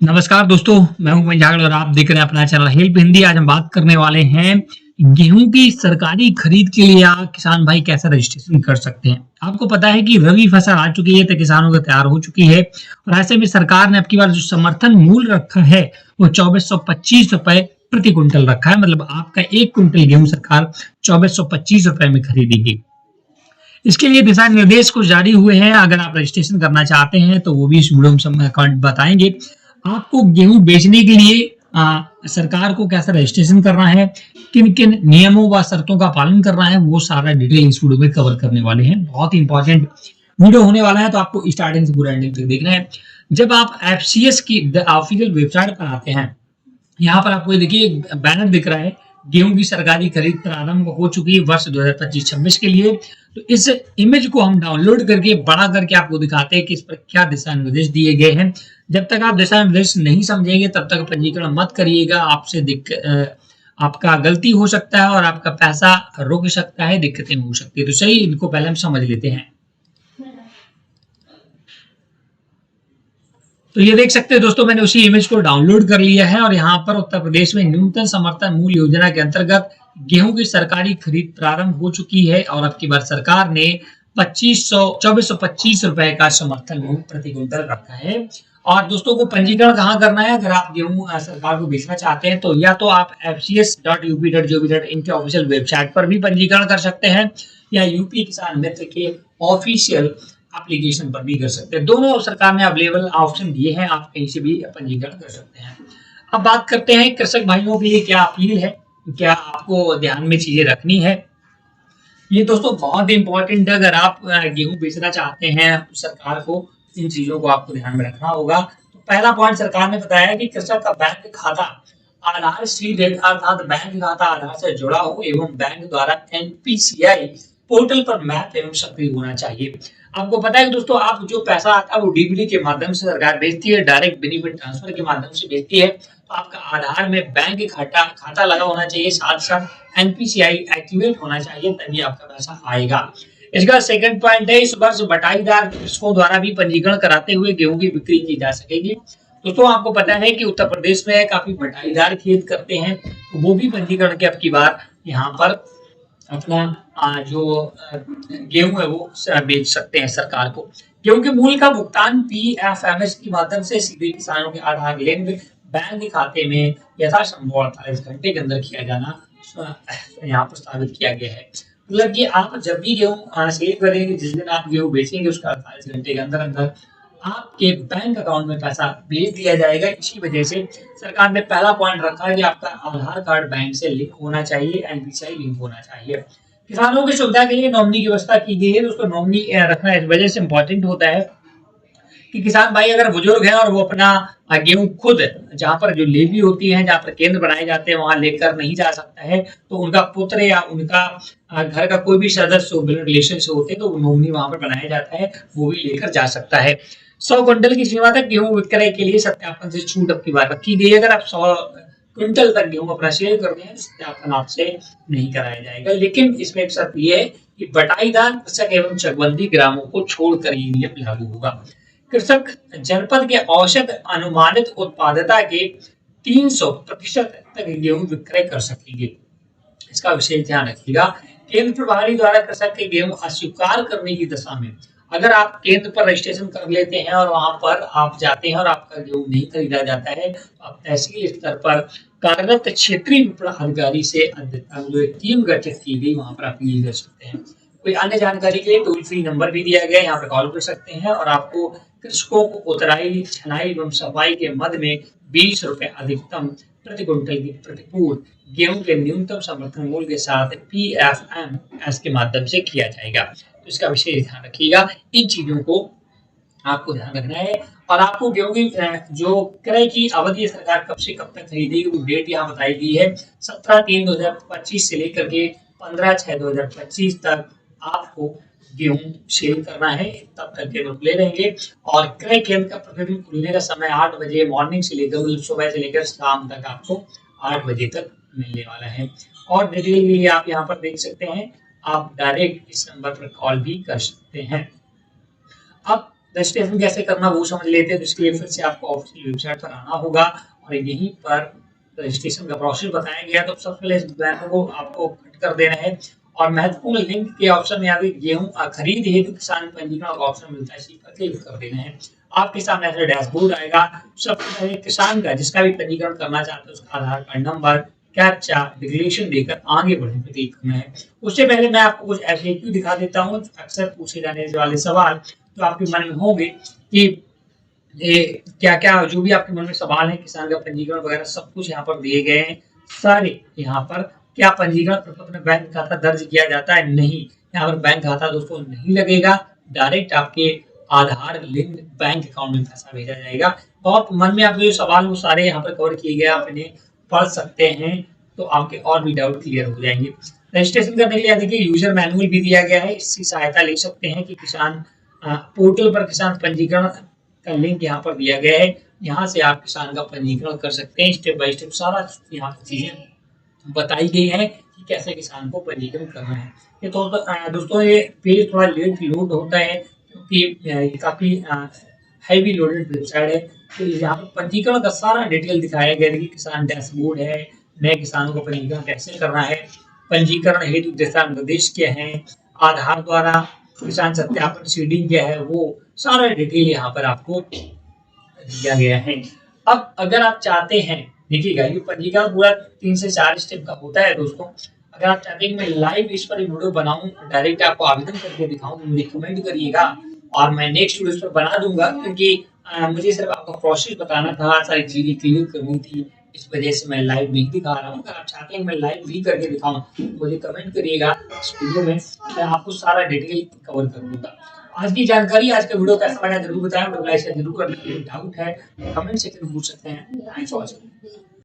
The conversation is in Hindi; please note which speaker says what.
Speaker 1: नमस्कार दोस्तों, मैं हूं पंजाब और आप देख रहे हैं अपना चैनल हेल्प हिंदी। आज हम बात करने वाले हैं गेहूं की सरकारी खरीद के लिए आप किसान भाई कैसे रजिस्ट्रेशन कर सकते हैं। आपको पता है कि रबी फसल आ चुकी है तो किसानों को तैयार हो चुकी है और ऐसे में सरकार ने अब की बार जो समर्थन मूल्य रखा है वो 2425 रुपए प्रति क्विंटल रखा है। मतलब आपका 1 क्विंटल गेहूं सरकार 2425 रुपए में खरीदेगी। इसके लिए दिशा निर्देश कुछ जारी हुए हैं। अगर आप रजिस्ट्रेशन करना चाहते हैं तो वो भी इस वीडियो में हम बताएंगे। आपको गेहूं बेचने के लिए सरकार को कैसे रजिस्ट्रेशन करना है, किन किन नियमों व शर्तों का पालन करना है, वो सारा डिटेल इस वीडियो में कवर करने वाले हैं। बहुत ही इंपॉर्टेंट वीडियो होने वाला है, तो आपको स्टार्टिंग से पूरा एंडिंग तक देखना है। जब आप एफसीएस की ऑफिशियल वेबसाइट पर आते हैं, यहाँ पर आपको देखिए बैनर दिख रहा है, गेहूं की सरकारी खरीद प्रारंभ हो चुकी है वर्ष 2025-26 के लिए। तो इस इमेज को हम डाउनलोड करके बड़ा करके आपको दिखाते हैं कि इस पर क्या दिशा निर्देश दिए गए हैं। जब तक आप दिशा निर्देश नहीं समझेंगे तब तक पंजीकरण मत करिएगा। आपका गलती हो सकता है और आपका पैसा रुक सकता है, दिक्कतें हो सकती है। तो सही, इनको पहले हम समझ लेते हैं। तो ये देख सकते हैं दोस्तों, मैंने उसी इमेज को डाउनलोड कर लिया है और यहाँ पर उत्तर प्रदेश में न्यूनतम समर्थन मूल्य योजना के अंतर्गत गेहूं की सरकारी खरीद प्रारंभ हो चुकी है और अब की बार सरकार ने 2425 रुपए का समर्थन मूल्य प्रति क्विंटल रखा है। और दोस्तों को पंजीकरण कहाँ करना है? अगर आप गेहूं सरकार को बेचना चाहते हैं तो या तो आप fcs.up.gov.in के ऑफिशियल वेबसाइट पर भी पंजीकरण कर सकते हैं या यूपी किसान मित्र के ऑफिशियल एप्लीकेशन पर भी कर सकते हैं। दोनों सरकार ने अवेलेबल ऑप्शन दिए हैं, आप कहीं से भी पंजीकरण कर सकते हैं। अब बात करते हैं कृषक भाइयों के लिए क्या अपील है, क्या आपको ध्यान में चीजें रखनी है। ये दोस्तों बहुत इंपॉर्टेंट है। अगर आप गेहूं बेचना चाहते हैं सरकार को, इन चीजों को आपको ध्यान में रखना होगा। तो पहला पॉइंट सरकार ने बताया कि कृषक का बैंक खाता आधार सीड अर्थात बैंक खाता आधार से जुड़ा हो एवं बैंक द्वारा एनपीसीआई पोर्टल पर मैप एवं सक्रिय होना चाहिए। आपको पता है कि दोस्तों, आप जो पैसा आता है वो डीबीटी के माध्यम से सरकार भेजती है, डायरेक्ट बेनिफिट ट्रांसफर के माध्यम से भेजती है। तो आपका आधार में बैंक खाता खाता लगा होना चाहिए, साथ साथ एनपीसीआई एक्टिवेट होना चाहिए, तभी आपका पैसा आएगा। इसका सेकंड पॉइंट है, इस वर्ष बटाईदार कृषकों द्वारा भी पंजीकरण कराते हुए गेहूं की बिक्री की जा सकेगी। दोस्तों आपको पता है कि उत्तर प्रदेश में काफी बटाईदार खेत करते हैं, तो वो भी पंजीकरण के अब की बार यहाँ पर अपना जो गेहूं है वो बेच सकते हैं सरकार को। गेहूं के मूल्य का भुगतान पीएफएमएस के माध्यम से सीधे किसानों के आधार लिंक बैंक खाते में यथासंभव 48 घंटे के अंदर किया जाना यहाँ प्रस्तावित किया गया है। मतलब कि आप जब भी गेहूं सेल करेंगे, जिस दिन आप गेहूं बेचेंगे उसका 48 घंटे के अंदर अंदर आपके बैंक अकाउंट में पैसा भेज दिया जाएगा। इसी वजह से सरकार ने पहला पॉइंट रखा है कि आपका आधार कार्ड बैंक से लिंक होना चाहिए, एनपीसीआई लिंक होना चाहिए। किसानों की सुविधा के लिए नॉमिनी की व्यवस्था की गई है। दोस्तों नॉमिनी रखना इस वजह से इंपॉर्टेंट होता है कि किसान भाई अगर बुजुर्ग हैं और वो अपना गेहूं खुद जहां पर जो लेवी होती है, जहां पर केंद्र बनाए जाते हैं, वहां लेकर नहीं जा सकता है, तो उनका पुत्र या उनका घर का कोई भी सदस्य ब्लड रिलेशन से होते हैं तो नॉमिनी वहां पर बनाया जाता है, वो भी लेकर जा सकता है। 100 क्विंटल की सीमा तक गेहूं विक्रय के लिए सत्यापन से छूट अब की बार रखी गई है। अगर आप 100 क्विंटल तक गेहूं अपना सेल करते हैं, सत्यापन आपसे नहीं कराया जाएगा। लेकिन इसमें एक शर्त ये है कि बटाईदार कृषक एवं चकबंदी ग्रामों को छोड़कर ये नियम लागू होगा। कृषक जनपद के औसत अनुमानित उत्पादकता के 300% तक गेहूं विक्रय कर सकेंगे। इसका विशेष ध्यान रखिएगा। केंद्र प्रभारी द्वारा कृषक के गेहूं अस्वीकार करने की दशा में अगर आप केंद्र पर रजिस्ट्रेशन कर लेते हैं और वहां पर आप जाते हैं और आपका गेहूं नहीं खरीदा जाता है, तो आप तहसील स्तर पर कार्यरत क्षेत्रीय विपणन अधिकारी से जो एक टीम गठित की गई वहां पर अपील कर सकते हैं। कोई अन्य जानकारी के लिए टोल फ्री नंबर भी दिया गया है, यहाँ पर कॉल कर सकते हैं। और आपको कृषकों को उतराई, छनाई एवं सफाई के मद में 20 रुपए अधिकतम प्रति क्विंटल की प्रतिपूर्ति गेहूं के न्यूनतम समर्थन मूल्य के साथ पीएफएमएस के माध्यम से किया जाएगा। तो इसका विशेष ध्यान रखिएगा। इन चीजों को आपको ध्यान रखना है। और आपको गेहूं की जो क्रय की अवधि सरकार कब से कब तक खरीदेगी वो डेट यहाँ बताई गई है। 17/3/2025 से लेकर के 15/6/2025 तक आपको गेहूं सेल करना है, तब तक केंद्र खुले रहेंगे। और क्रय केंद्र का प्रतिदिन खुलने का समय 8 बजे मॉर्निंग से लेकर मतलब सुबह से लेकर शाम तक आपको 8 बजे तक मिलने वाला है। और डिटेल के लिए आप यहाँ पर देख सकते हैं, आप डायरेक्ट इस नंबर पर कॉल भी कर सकते हैं। अब रजिस्ट्रेशन कैसे करना वो समझ लेते हैं। तो इसके लिए फिर से आपको ऑफिशियल वेबसाइट पर आना होगा और यहीं पर रजिस्ट्रेशन का प्रोसेस बताया गया। तो सबसे पहले इस बैंक को आपको कट कर देना है और महत्वपूर्ण लिंक के ऑप्शन में आगे गेहूं खरीद हेतु किसान पंजीकरण का ऑप्शन मिलता है, इसी पर क्लिक कर देना है। आपके सामने ऐसा डैशबोर्ड आएगा। सबसे पहले किसान का जिसका भी पंजीकरण करना चाहते हैं उसका आधार कार्ड नंबर, कैप्चा, डिक्लेरेशन देकर आगे बढ़ने पर क्लिक करना है। उससे पहले मैं आपको कुछ FAQ दिखा देता हूँ, अक्सर पूछे जाने वाले सवाल तो आपके मन में होंगे कि ये क्या-क्या जो भी आपके मन में सवाल है किसान का पंजीकरण वगैरह सब कुछ यहाँ पर दिए गए हैं। सारे यहाँ पर क्या पंजीकरण प्रपत्र में बैंक खाता दर्ज किया जाता है? नहीं, यहाँ पर बैंक खाता दोस्तों नहीं लगेगा। डायरेक्ट आपके आधार लिंक बैंक अकाउंट में पैसा भेजा जाएगा। और मन में आपके जो सवाल वो सारे यहाँ पर कवर किए गए, आप इन्हें पढ़ सकते हैं तो आपके और भी डाउट क्लियर हो जाएंगे। रजिस्ट्रेशन करने के लिए देखिए यूजर मैनुअल भी दिया गया है, इसकी सहायता ले सकते हैं कि किसान पोर्टल पर किसान पंजीकरण का लिंक यहाँ पर दिया गया है। यहाँ से आप किसान का पंजीकरण कर सकते हैं। स्टेप बाय स्टेप सारा यहाँ पर चीजें बताई गई है कि कैसे किसान को पंजीकरण करना है। ये तो दोस्तों ये पेज थोड़ा लेट लोड होता है क्योंकि काफी हैवी लोडेड वेबसाइट है। तो यहाँ पर पंजीकरण का सारा डिटेल दिखाया गया है कि किसान डैशबोर्ड है, नए किसानों को पंजीकरण कैसे करना है, पंजीकरण हेतु दिशा निर्देश क्या है, आधार द्वारा किसान सत्यापन सीडिंग क्या है, वो सारा डिटेल यहाँ पर आपको दिया गया है। अब अगर आप चाहते हैं, देखिएगा ये पंजीकरण पूरा 3 से 4 स्टेप का होता है दोस्तों। अगर आप चाहते हैं कि मैं लाइव इस पर वीडियो बनाऊं, डायरेक्ट आपको आवेदन करके दिखाऊं, तो मुझे कमेंट करिएगा और मैं नेक्स्ट वीडियो इस पर बना दूंगा क्योंकि मुझे सिर्फ आपको प्रोसेस बताना था, सारी चीजें क्लियर करनी थी, इस वजह से मैं लाइव नहीं दिखा रहा हूँ। अगर आप चाहते हैं मैं लाइव भी करके दिखाऊं, मुझे कमेंट करिएगा इस वीडियो में, मैं आपको सारा डिटेल कवर कर दूंगा। आज की जानकारी, आज का वीडियो कैसा लगा जरूर बताएं, वीडियो लाइक जरूर करना। डाउट है कमेंट सेक्शन में पूछ सकते हैं। Thanks for watching.